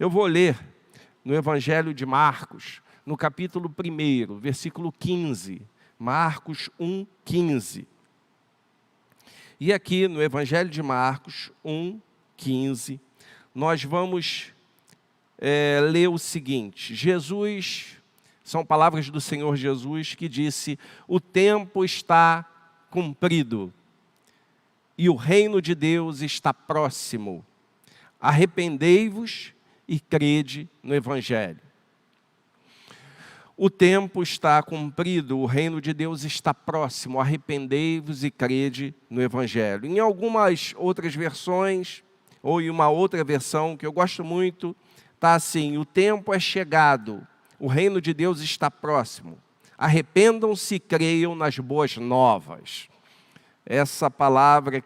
Eu vou ler no Evangelho de Marcos, no capítulo 1, versículo 15. Marcos 1, 15. E aqui no Evangelho de Marcos 1, 15, nós vamos ler o seguinte. São palavras do Senhor Jesus que disse: o tempo está cumprido e o reino de Deus está próximo. Arrependei-vos e crede no Evangelho. O tempo está cumprido, o reino de Deus está próximo. Arrependei-vos e crede no Evangelho. Em algumas outras versões, ou em uma outra versão que eu gosto muito, está assim: o tempo é chegado, o reino de Deus está próximo. Arrependam-se e creiam nas boas novas. Essa palavra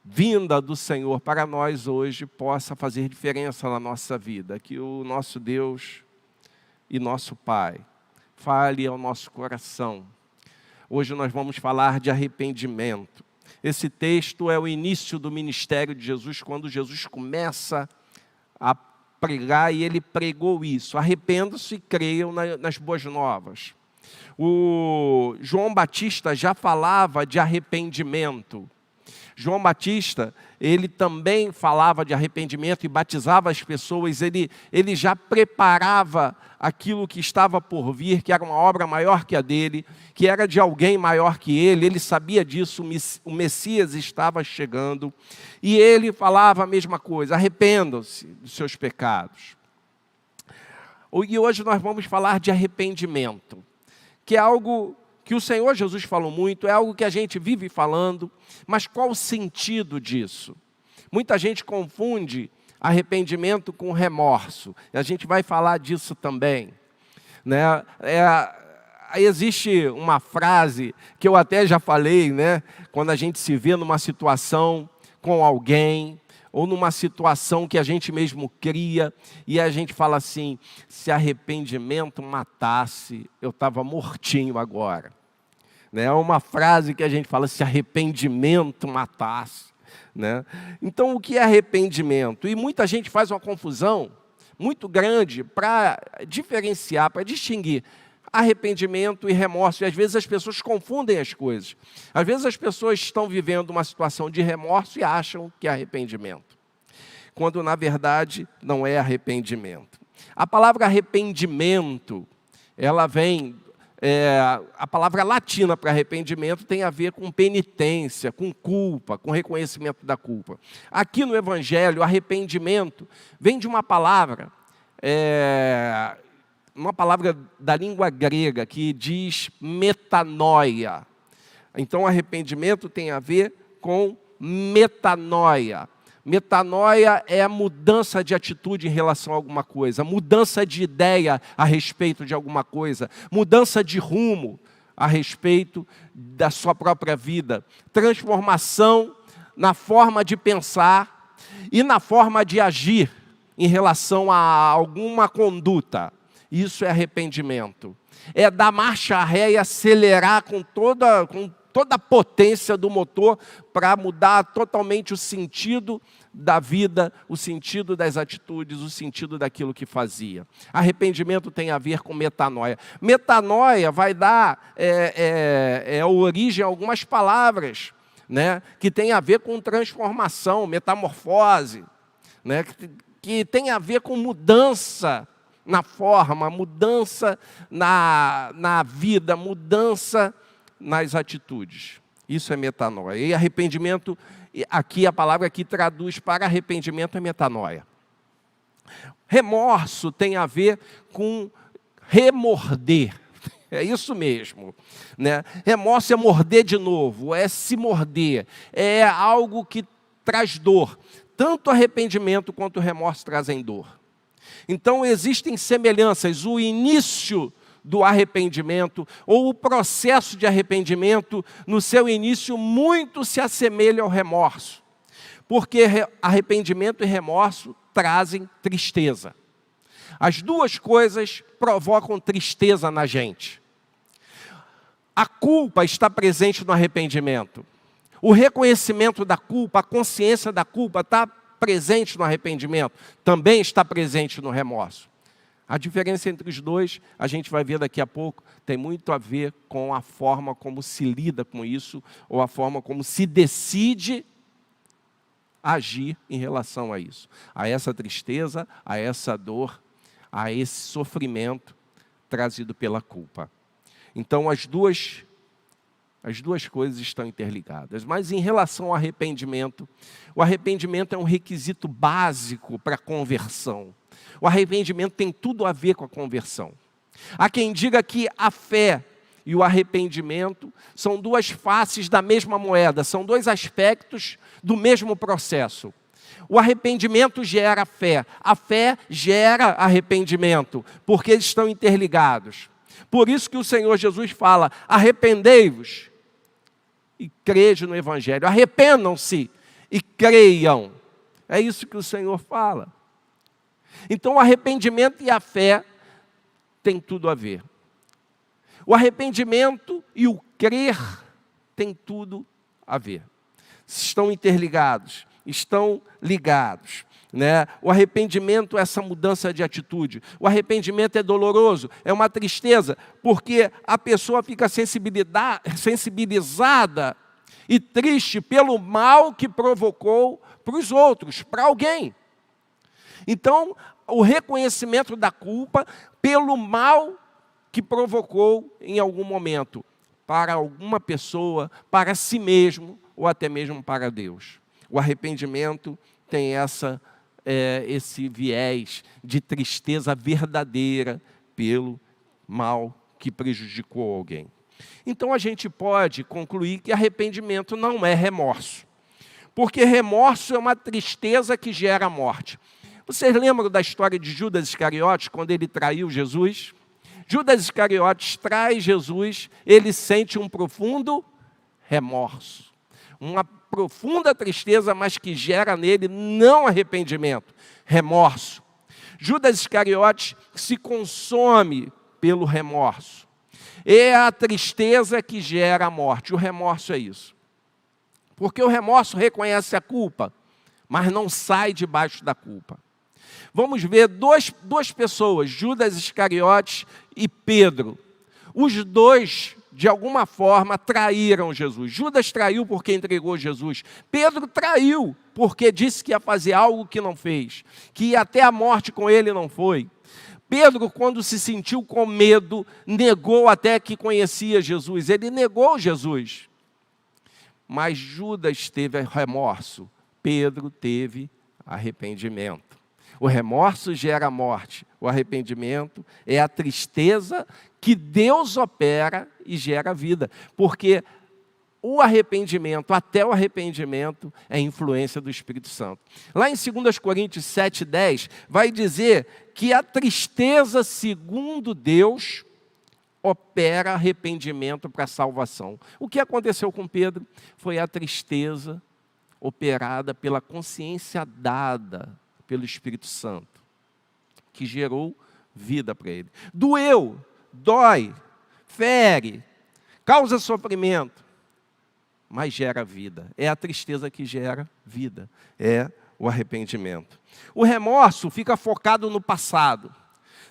vinda do Senhor para nós hoje possa fazer diferença na nossa vida. Que o nosso Deus e nosso Pai fale ao nosso coração. Hoje nós vamos falar de arrependimento. Esse texto é o início do ministério de Jesus, quando Jesus começa a pregar, e ele pregou isso: arrependam-se e creiam nas boas novas. O João Batista já falava de arrependimento. João Batista, ele também falava de arrependimento e batizava as pessoas. Ele já preparava aquilo que estava por vir, que era uma obra maior que a dele, que era de alguém maior que ele. Ele sabia disso, o Messias estava chegando. E ele falava a mesma coisa: arrependam-se dos seus pecados. E hoje nós vamos falar de arrependimento, que é algo que o Senhor Jesus falou muito, é algo que a gente vive falando, mas qual o sentido disso? Muita gente confunde arrependimento com remorso, e a gente vai falar disso também, né? Existe uma frase que eu até já falei, né? Quando a gente se vê numa situação com alguém, ou numa situação que a gente mesmo cria, e a gente fala assim: se arrependimento matasse, eu estava mortinho agora. É uma frase que a gente fala: se arrependimento matasse. Então, o que é arrependimento? E muita gente faz uma confusão muito grande para diferenciar, para distinguir arrependimento e remorso. E às vezes as pessoas confundem as coisas. Às vezes as pessoas estão vivendo uma situação de remorso e acham que é arrependimento, quando na verdade não é arrependimento. A palavra arrependimento, ela vem... a palavra latina para arrependimento tem a ver com penitência, com culpa, com reconhecimento da culpa. Aqui no Evangelho, arrependimento vem de uma palavra da língua grega que diz metanoia. Então, arrependimento tem a ver com metanoia. Metanoia é a mudança de atitude em relação a alguma coisa, mudança de ideia a respeito de alguma coisa, mudança de rumo a respeito da sua própria vida, transformação na forma de pensar e na forma de agir em relação a alguma conduta. Isso é arrependimento. É dar marcha ré e acelerar com toda a potência do motor para mudar totalmente o sentido da vida, o sentido das atitudes, o sentido daquilo que fazia. Arrependimento tem a ver com metanoia. Metanoia vai dar origem a algumas palavras, né, que tem a ver com transformação, metamorfose, né, que tem a ver com mudança na forma, mudança na vida, mudança nas atitudes. Isso é metanoia. E arrependimento, aqui a palavra que traduz para arrependimento é metanoia. Remorso tem a ver com remorder. É isso mesmo, né? Remorso é morder de novo, é se morder. É algo que traz dor. Tanto arrependimento quanto remorso trazem dor. Então existem semelhanças. O início do arrependimento, ou o processo de arrependimento, no seu início, muito se assemelha ao remorso. Porque arrependimento e remorso trazem tristeza. As duas coisas provocam tristeza na gente. A culpa está presente no arrependimento. O reconhecimento da culpa, a consciência da culpa está presente no arrependimento, também está presente no remorso. A diferença entre os dois, a gente vai ver daqui a pouco, tem muito a ver com a forma como se lida com isso, ou a forma como se decide agir em relação a isso. A essa tristeza, a essa dor, a esse sofrimento trazido pela culpa. Então, as duas coisas estão interligadas. Mas em relação ao arrependimento, o arrependimento é um requisito básico para a conversão. O arrependimento tem tudo a ver com a conversão. Há quem diga que a fé e o arrependimento são duas faces da mesma moeda, são dois aspectos do mesmo processo. O arrependimento gera fé, a fé gera arrependimento, porque eles estão interligados. Por isso que o Senhor Jesus fala, arrependei-vos e crede no Evangelho. Arrependam-se e creiam. É isso que o Senhor fala. Então o arrependimento e a fé têm tudo a ver. O arrependimento e o crer têm tudo a ver. Estão interligados, estão ligados. Né? O arrependimento é essa mudança de atitude. O arrependimento é doloroso, é uma tristeza, porque a pessoa fica sensibilizada e triste pelo mal que provocou para os outros, para alguém. Então, o reconhecimento da culpa pelo mal que provocou em algum momento, para alguma pessoa, para si mesmo, ou até mesmo para Deus. O arrependimento tem esse viés de tristeza verdadeira pelo mal que prejudicou alguém. Então a gente pode concluir que arrependimento não é remorso, porque remorso é uma tristeza que gera morte. Vocês lembram da história de Judas Iscariotes, quando ele traiu Jesus? Judas Iscariotes trai Jesus, ele sente um profundo remorso, uma profunda tristeza, mas que gera nele não arrependimento, remorso. Judas Iscariotes se consome pelo remorso. É a tristeza que gera a morte. O remorso é isso. Porque o remorso reconhece a culpa, mas não sai debaixo da culpa. Vamos ver duas pessoas, Judas Iscariotes e Pedro. Os dois, de alguma forma, traíram Jesus. Judas traiu porque entregou Jesus. Pedro traiu porque disse que ia fazer algo que não fez. Que ia até a morte com ele não foi. Pedro, quando se sentiu com medo, negou até que conhecia Jesus. Ele negou Jesus. Mas Judas teve remorso. Pedro teve arrependimento. O remorso gera morte. O arrependimento é a tristeza que Deus opera e gera vida. Porque o arrependimento, até o arrependimento, é influência do Espírito Santo. Lá em 2 Coríntios 7,10, vai dizer que a tristeza, segundo Deus, opera arrependimento para a salvação. O que aconteceu com Pedro foi a tristeza operada pela consciência dada pelo Espírito Santo, que gerou vida para ele. Doeu, dói, fere, causa sofrimento, mas gera vida. É a tristeza que gera vida, é o arrependimento. O remorso fica focado no passado.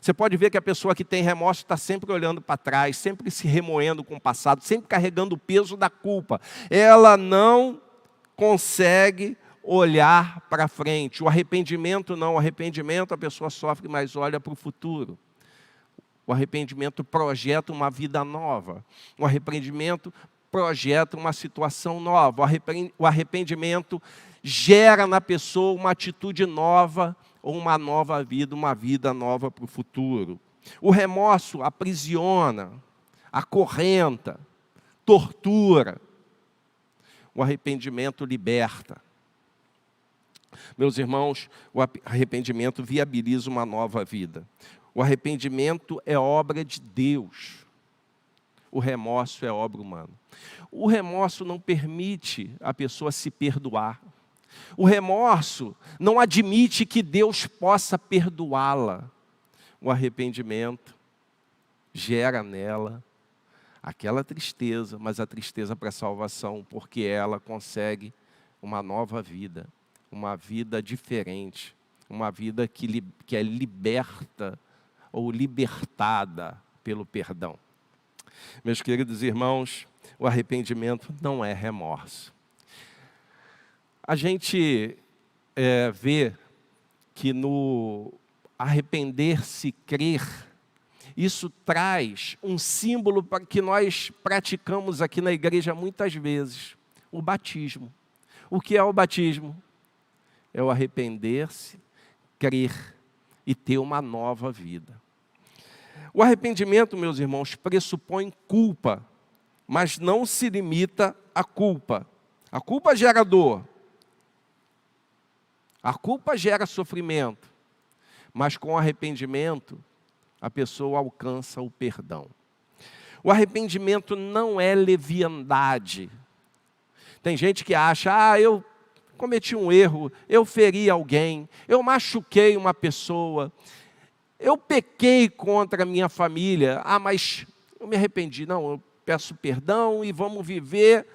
Você pode ver que a pessoa que tem remorso está sempre olhando para trás, sempre se remoendo com o passado, sempre carregando o peso da culpa. Ela não consegue olhar para frente. O arrependimento não. O arrependimento a pessoa sofre, mas olha para o futuro. O arrependimento projeta uma vida nova. O arrependimento projeta uma situação nova. O arrependimento gera na pessoa uma atitude nova, ou uma nova vida, uma vida nova para o futuro. O remorso aprisiona, acorrenta, tortura. O arrependimento liberta. Meus irmãos, o arrependimento viabiliza uma nova vida. O arrependimento é obra de Deus. O remorso é obra humana. O remorso não permite a pessoa se perdoar. O remorso não admite que Deus possa perdoá-la. O arrependimento gera nela aquela tristeza, mas a tristeza para a salvação, porque ela consegue uma nova vida, uma vida diferente, uma vida que é liberta ou libertada pelo perdão. Meus queridos irmãos, o arrependimento não é remorso. A gente vê que no arrepender-se, crer, isso traz um símbolo para que nós praticamos aqui na igreja muitas vezes, o batismo. O que é o batismo? É o arrepender-se, crer e ter uma nova vida. O arrependimento, meus irmãos, pressupõe culpa, mas não se limita à culpa. A culpa gera dor. A culpa gera sofrimento. Mas com o arrependimento, a pessoa alcança o perdão. O arrependimento não é leviandade. Tem gente que acha, eu cometi um erro, eu feri alguém, eu machuquei uma pessoa, eu pequei contra a minha família, mas eu me arrependi. Não, eu peço perdão e vamos viver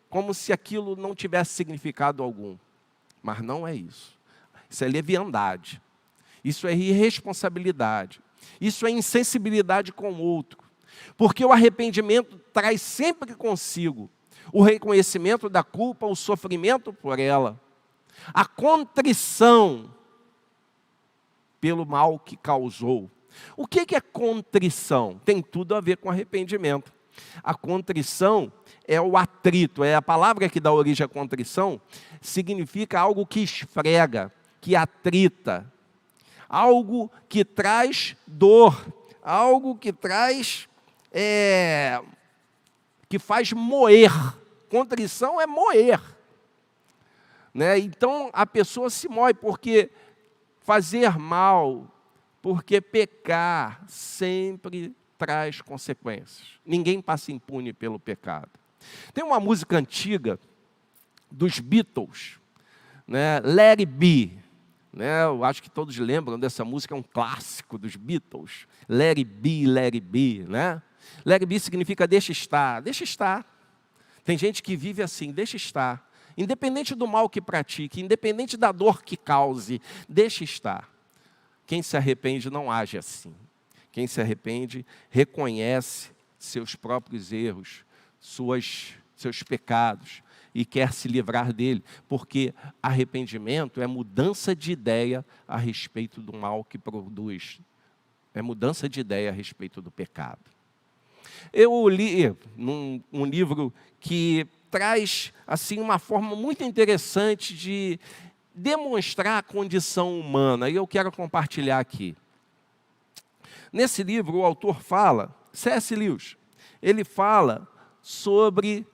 como se aquilo não tivesse significado algum. Mas não é isso. Isso é leviandade. Isso é irresponsabilidade. Isso é insensibilidade com o outro. Porque o arrependimento traz sempre consigo o reconhecimento da culpa, o sofrimento por ela, a contrição pelo mal que causou. O que é contrição? Tem tudo a ver com arrependimento. A contrição é o atrito, é a palavra que dá origem à contrição, significa algo que esfrega, que atrita, algo que traz dor, algo que traz, que faz moer. Contrição é moer. Né? Então a pessoa se moe, porque fazer mal, porque pecar sempre traz consequências. Ninguém passa impune pelo pecado. Tem uma música antiga dos Beatles, né? Let It Be. Né? Eu acho que todos lembram dessa música, é um clássico dos Beatles. Let It Be, Let It Be. Né? Let It Be significa deixa estar, deixa estar. Tem gente que vive assim, deixa estar. Independente do mal que pratique, independente da dor que cause, deixa estar. Quem se arrepende não age assim. Quem se arrepende reconhece seus próprios erros, seus pecados e quer se livrar dele, porque arrependimento é mudança de ideia a respeito do mal que produz. É mudança de ideia a respeito do pecado. Eu li um livro que traz assim uma forma muito interessante de demonstrar a condição humana, e eu quero compartilhar aqui. Nesse livro, o autor fala, C.S. Lewis, ele fala sobre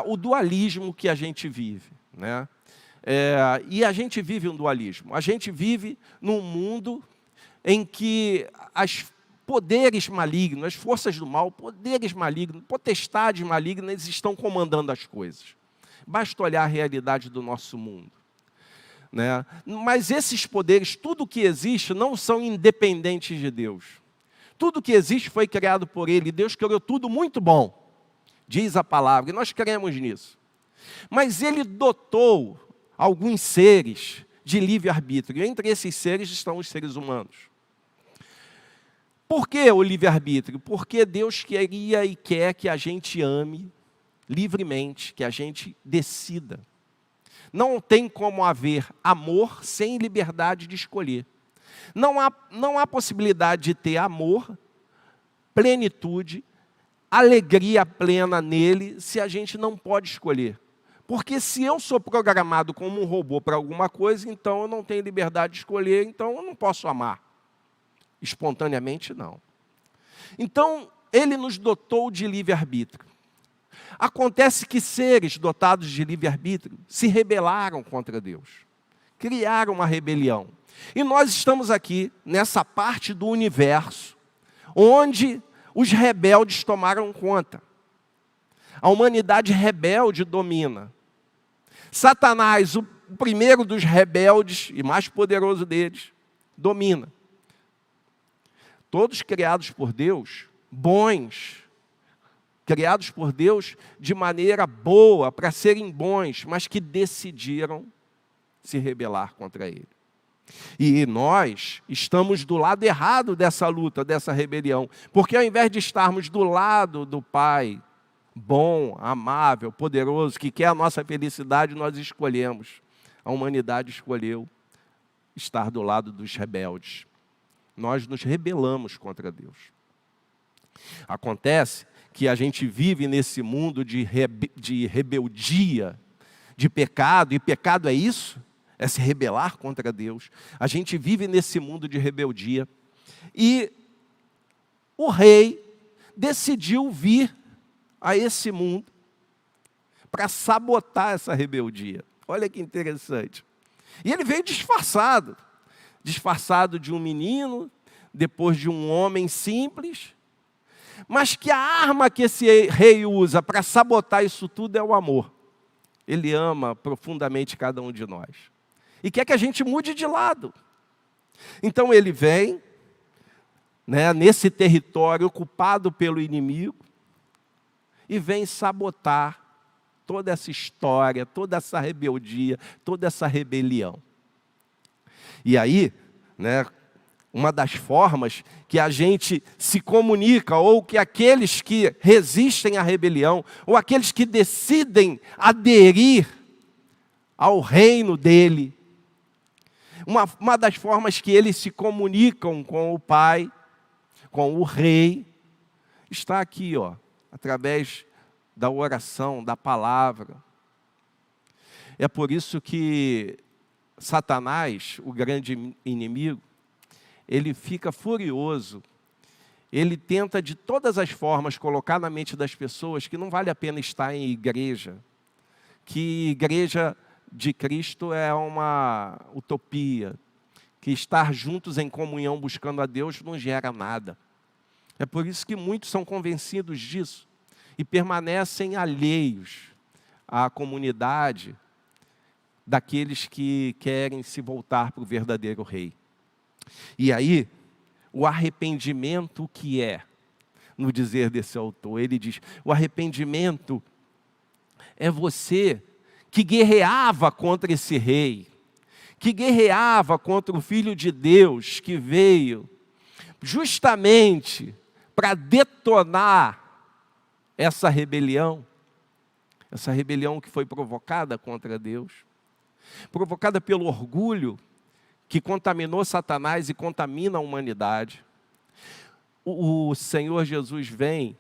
o dualismo que a gente vive. Né? E a gente vive um dualismo. A gente vive num mundo em que as poderes malignos, as forças do mal, poderes malignos, potestades malignas estão comandando as coisas. Basta olhar a realidade do nosso mundo. Né? Mas esses poderes, tudo que existe, não são independentes de Deus. Tudo que existe foi criado por Ele. Deus criou tudo muito bom, diz a palavra, e nós cremos nisso. Mas Ele dotou alguns seres de livre-arbítrio. Entre esses seres estão os seres humanos. Por que o livre-arbítrio? Porque Deus queria e quer que a gente ame livremente, que a gente decida. Não tem como haver amor sem liberdade de escolher. Não há possibilidade de ter amor, plenitude, alegria plena nele, se a gente não pode escolher. Porque se eu sou programado como um robô para alguma coisa, então eu não tenho liberdade de escolher, então eu não posso amar. Espontaneamente, não. Então, ele nos dotou de livre-arbítrio. Acontece que seres dotados de livre-arbítrio se rebelaram contra Deus. Criaram uma rebelião. E nós estamos aqui, nessa parte do universo, onde os rebeldes tomaram conta. A humanidade rebelde domina. Satanás, o primeiro dos rebeldes e mais poderoso deles, domina. Todos criados por Deus, bons, criados por Deus de maneira boa, para serem bons, mas que decidiram se rebelar contra Ele. E nós estamos do lado errado dessa luta, dessa rebelião. Porque ao invés de estarmos do lado do Pai, bom, amável, poderoso, que quer a nossa felicidade, nós escolhemos. A humanidade escolheu estar do lado dos rebeldes. Nós nos rebelamos contra Deus. Acontece que a gente vive nesse mundo de rebeldia, de pecado, e pecado é isso? É se rebelar contra Deus. A gente vive nesse mundo de rebeldia. E o rei decidiu vir a esse mundo para sabotar essa rebeldia. Olha que interessante. E ele veio disfarçado. Disfarçado de um menino, depois de um homem simples. Mas que a arma que esse rei usa para sabotar isso tudo é o amor. Ele ama profundamente cada um de nós. E quer que a gente mude de lado. Então ele vem, né, nesse território ocupado pelo inimigo, e vem sabotar toda essa história, toda essa rebeldia, toda essa rebelião. E aí, né, uma das formas que a gente se comunica, ou que aqueles que resistem à rebelião, ou aqueles que decidem aderir ao reino dele, uma das formas que eles se comunicam com o Pai, com o Rei, está aqui, ó, através da oração, da palavra. É por isso que Satanás, o grande inimigo, ele fica furioso. Ele tenta de todas as formas colocar na mente das pessoas que não vale a pena estar em igreja, que igreja de Cristo é uma utopia, que estar juntos em comunhão buscando a Deus não gera nada. É por isso que muitos são convencidos disso e permanecem alheios à comunidade daqueles que querem se voltar para o verdadeiro Rei. E aí, o arrependimento, o que é? No dizer desse autor, ele diz, o arrependimento é você que guerreava contra esse rei, que guerreava contra o Filho de Deus, que veio justamente para detonar essa rebelião que foi provocada contra Deus, provocada pelo orgulho que contaminou Satanás e contamina a humanidade. O Senhor Jesus vem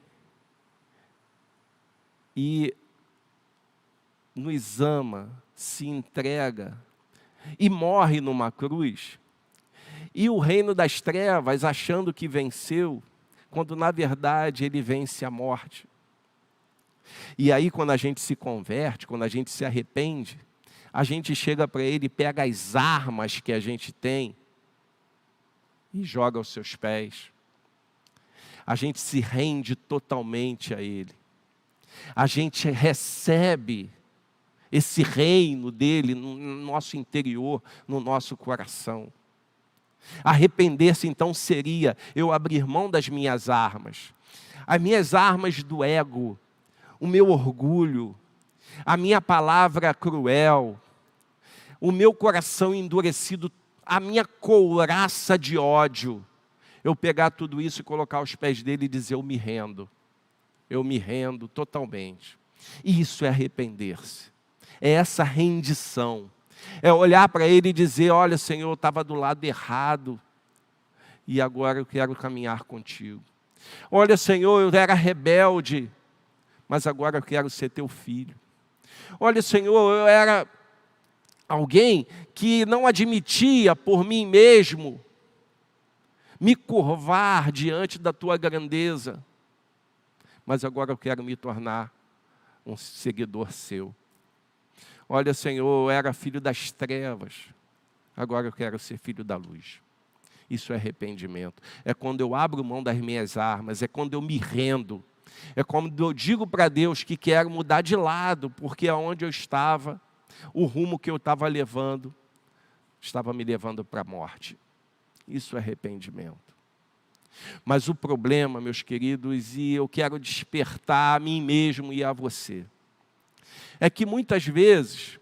e nos ama, se entrega e morre numa cruz. E o reino das trevas, achando que venceu, quando na verdade ele vence a morte. E aí quando a gente se converte, quando a gente se arrepende, a gente chega para ele, pega as armas que a gente tem e joga aos seus pés. A gente se rende totalmente a ele. A gente recebe esse reino dele no nosso interior, no nosso coração. Arrepender-se então seria eu abrir mão das minhas armas. As minhas armas do ego, o meu orgulho, a minha palavra cruel, o meu coração endurecido, a minha couraça de ódio. Eu pegar tudo isso e colocar aos pés dele e dizer, eu me rendo totalmente. E isso é arrepender-se. É essa rendição. É olhar para ele e dizer, olha Senhor, eu estava do lado errado. E agora eu quero caminhar contigo. Olha Senhor, eu era rebelde. Mas agora eu quero ser teu filho. Olha Senhor, eu era alguém que não admitia por mim mesmo me curvar diante da tua grandeza. Mas agora eu quero me tornar um seguidor seu. Olha, Senhor, eu era filho das trevas, agora eu quero ser filho da luz. Isso é arrependimento. É quando eu abro mão das minhas armas, é quando eu me rendo. É quando eu digo para Deus que quero mudar de lado, porque aonde eu estava, o rumo que eu estava levando, estava me levando para a morte. Isso é arrependimento. Mas o problema, meus queridos, e eu quero despertar a mim mesmo e a você, é que muitas vezes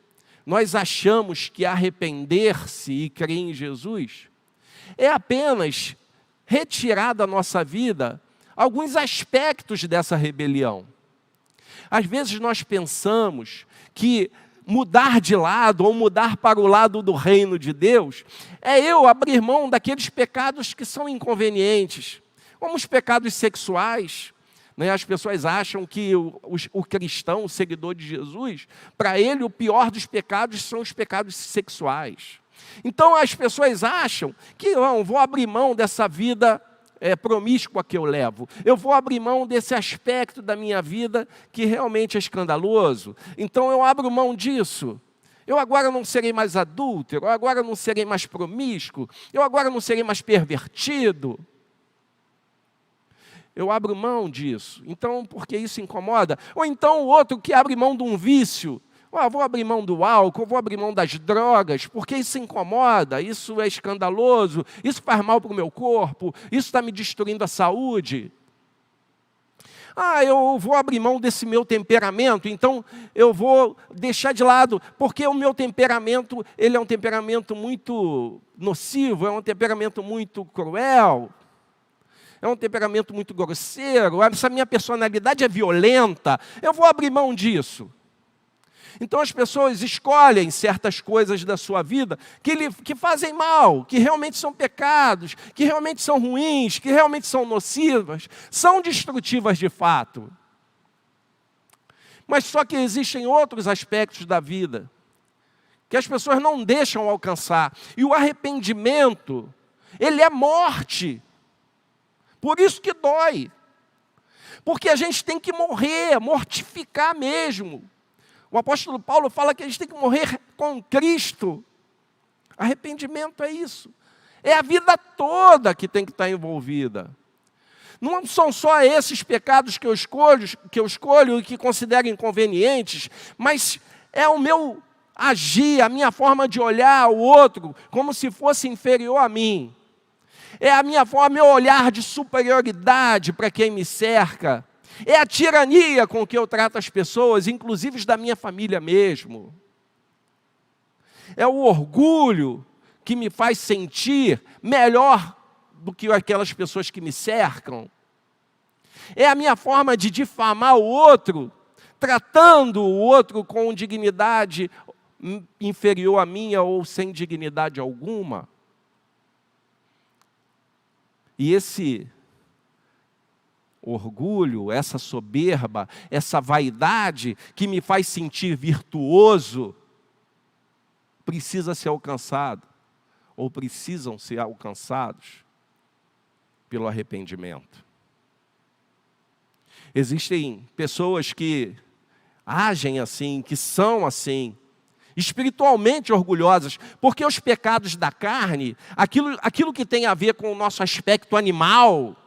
nós achamos que arrepender-se e crer em Jesus é apenas retirar da nossa vida alguns aspectos dessa rebelião. Às vezes nós pensamos que mudar de lado ou mudar para o lado do reino de Deus é eu abrir mão daqueles pecados que são inconvenientes, como os pecados sexuais. As pessoas acham que o cristão, o seguidor de Jesus, para ele o pior dos pecados são os pecados sexuais. Então as pessoas acham que não, vou abrir mão dessa vida promíscua que eu levo. Eu vou abrir mão desse aspecto da minha vida que realmente é escandaloso. Então eu abro mão disso. Eu agora não serei mais adúltero, eu agora não serei mais promíscuo, eu agora não serei mais pervertido. Eu abro mão disso. Então, porque isso incomoda? Ou então o outro que abre mão de um vício. Vou abrir mão do álcool, vou abrir mão das drogas, porque isso incomoda, isso é escandaloso, isso faz mal para o meu corpo, isso está me destruindo a saúde. Eu vou abrir mão desse meu temperamento, então eu vou deixar de lado, porque o meu temperamento, ele é um temperamento muito nocivo, é um temperamento muito cruel, é um temperamento muito grosseiro, essa minha personalidade é violenta, eu vou abrir mão disso. Então as pessoas escolhem certas coisas da sua vida que fazem mal, que realmente são pecados, que realmente são ruins, que realmente são nocivas, são destrutivas de fato. Mas só que existem outros aspectos da vida que as pessoas não deixam alcançar. E o arrependimento, ele é morte. Por isso que dói. Porque a gente tem que morrer, mortificar mesmo. O apóstolo Paulo fala que a gente tem que morrer com Cristo. Arrependimento é isso. É a vida toda que tem que estar envolvida. Não são só esses pecados que eu escolho e que considero inconvenientes, mas é o meu agir, a minha forma de olhar o outro como se fosse inferior a mim. É a minha forma, meu olhar de superioridade para quem me cerca. É a tirania com que eu trato as pessoas, inclusive os da minha família mesmo. É o orgulho que me faz sentir melhor do que aquelas pessoas que me cercam. É a minha forma de difamar o outro, tratando o outro com dignidade inferior à minha ou sem dignidade alguma. E esse orgulho, essa soberba, essa vaidade que me faz sentir virtuoso, precisa ser alcançado, ou precisam ser alcançados pelo arrependimento. Existem pessoas que agem assim, que são assim, espiritualmente orgulhosas, porque os pecados da carne, aquilo que tem a ver com o nosso aspecto animal,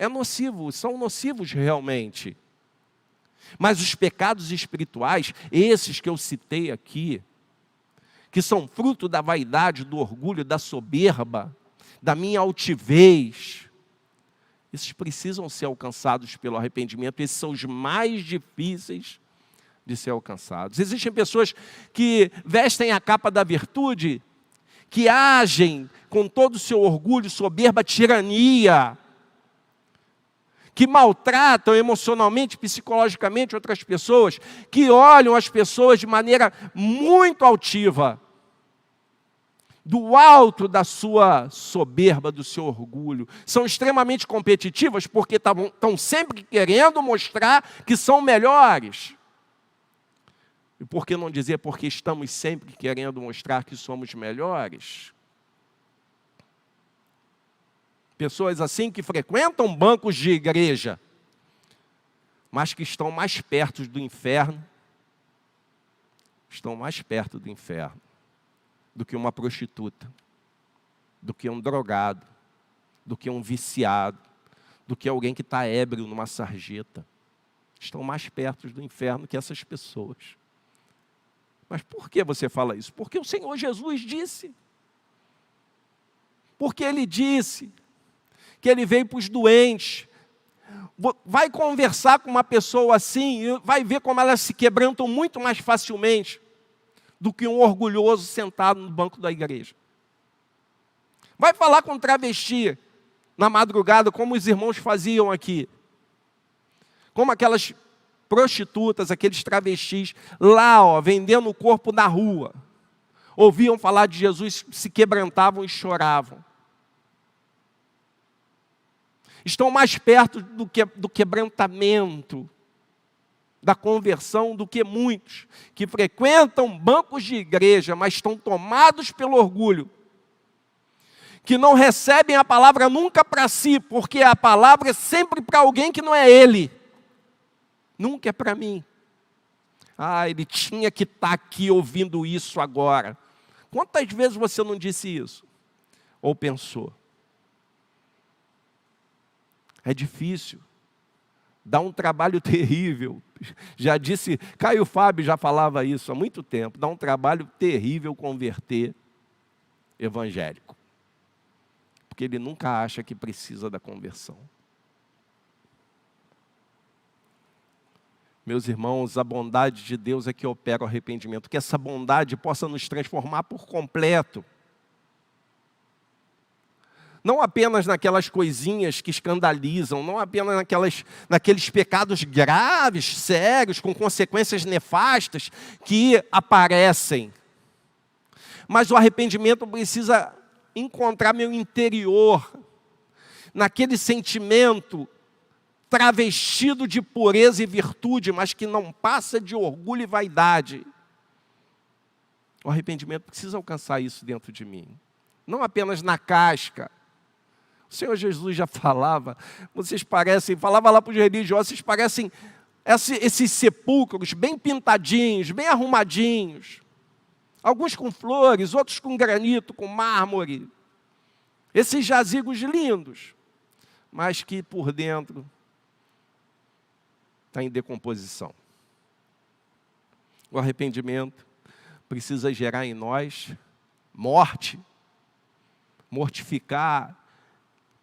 é nocivo, são nocivos realmente. Mas os pecados espirituais, esses que eu citei aqui, que são fruto da vaidade, do orgulho, da soberba, da minha altivez, esses precisam ser alcançados pelo arrependimento. Esses são os mais difíceis de ser alcançados. Existem pessoas que vestem a capa da virtude, que agem com todo o seu orgulho, soberba, tirania, que maltratam emocionalmente, psicologicamente outras pessoas, que olham as pessoas de maneira muito altiva, do alto da sua soberba, do seu orgulho. São extremamente competitivas porque estão sempre querendo mostrar que são melhores. E por que não dizer porque estamos sempre querendo mostrar que somos melhores? Pessoas assim que frequentam bancos de igreja, mas que estão mais perto do inferno, do que uma prostituta, do que um drogado, do que um viciado, do que alguém que está ébrio numa sarjeta. Estão mais perto do inferno que essas pessoas. Mas por que você fala isso? Porque o Senhor Jesus disse. Porque Ele disse que Ele veio para os doentes. vai conversar com uma pessoa assim e vai ver como elas se quebrantam muito mais facilmente do que um orgulhoso sentado no banco da igreja. Vai falar com um travesti na madrugada, como os irmãos faziam aqui. Como aquelas prostitutas, aqueles travestis, lá, ó, vendendo o corpo na rua. Ouviam falar de Jesus, se quebrantavam e choravam. Estão mais perto do quebrantamento, da conversão, do que muitos que frequentam bancos de igreja, mas estão tomados pelo orgulho, que não recebem a palavra nunca para si, porque a palavra é sempre para alguém que não é ele, nunca é para mim. Ele tinha que estar aqui ouvindo isso agora. Quantas vezes você não disse isso? Ou pensou? É difícil, dá um trabalho terrível. Já disse, Caio Fábio já falava isso há muito tempo, dá um trabalho terrível converter evangélico. Porque ele nunca acha que precisa da conversão. Meus irmãos, a bondade de Deus é que opera o arrependimento. Que essa bondade possa nos transformar por completo. Não apenas naquelas coisinhas que escandalizam, não apenas naqueles pecados graves, sérios, com consequências nefastas que aparecem. Mas o arrependimento precisa encontrar meu interior, naquele sentimento travestido de pureza e virtude, mas que não passa de orgulho e vaidade. O arrependimento precisa alcançar isso dentro de mim. Não apenas na casca. O Senhor Jesus já falava, falava lá para os religiosos, vocês parecem esses sepulcros bem pintadinhos, bem arrumadinhos. Alguns com flores, outros com granito, com mármore. Esses jazigos lindos, mas que por dentro está em decomposição. O arrependimento precisa gerar em nós morte, mortificar,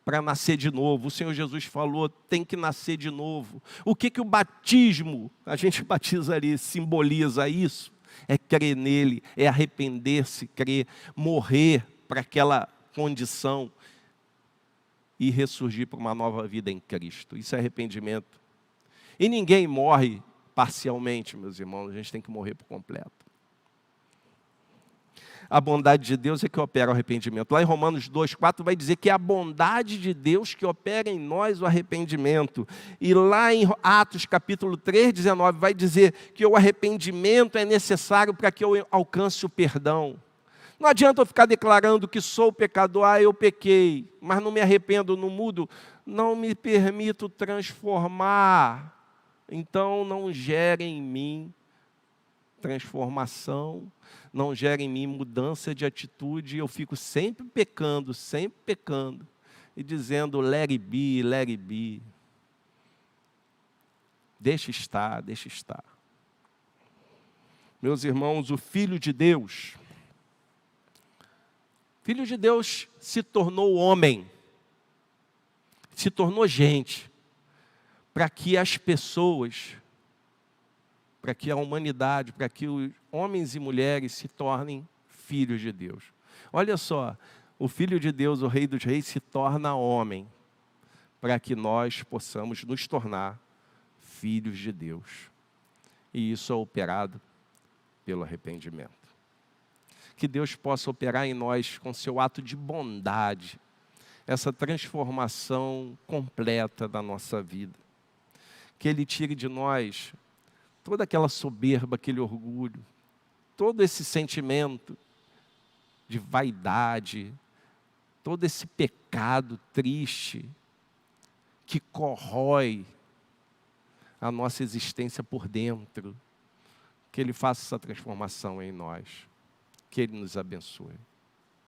para nascer de novo. O Senhor Jesus falou, tem que nascer de novo. O que o batismo, a gente batiza ali, simboliza isso? É crer nele, é arrepender-se, crer, morrer para aquela condição e ressurgir para uma nova vida em Cristo. Isso é arrependimento. E ninguém morre parcialmente, meus irmãos, a gente tem que morrer por completo. A bondade de Deus é que opera o arrependimento. Lá em Romanos 2,4 vai dizer que é a bondade de Deus que opera em nós o arrependimento. E lá em Atos capítulo 3,19 vai dizer que o arrependimento é necessário para que eu alcance o perdão. Não adianta eu ficar declarando que sou pecador, eu pequei, mas não me arrependo, não mudo, não me permito transformar. Então não gere em mim transformação, não gera em mim mudança de atitude, eu fico sempre pecando, e dizendo, let it be, let it be. Deixa estar. Meus irmãos, o Filho de Deus se tornou homem, se tornou gente, para que as pessoas, para que a humanidade, para que os homens e mulheres se tornem filhos de Deus. Olha só, o Filho de Deus, o Rei dos Reis, se torna homem, para que nós possamos nos tornar filhos de Deus. E isso é operado pelo arrependimento. Que Deus possa operar em nós com seu ato de bondade, essa transformação completa da nossa vida. Que Ele tire de nós toda aquela soberba, aquele orgulho, todo esse sentimento de vaidade, todo esse pecado triste que corrói a nossa existência por dentro. Que Ele faça essa transformação em nós. Que Ele nos abençoe.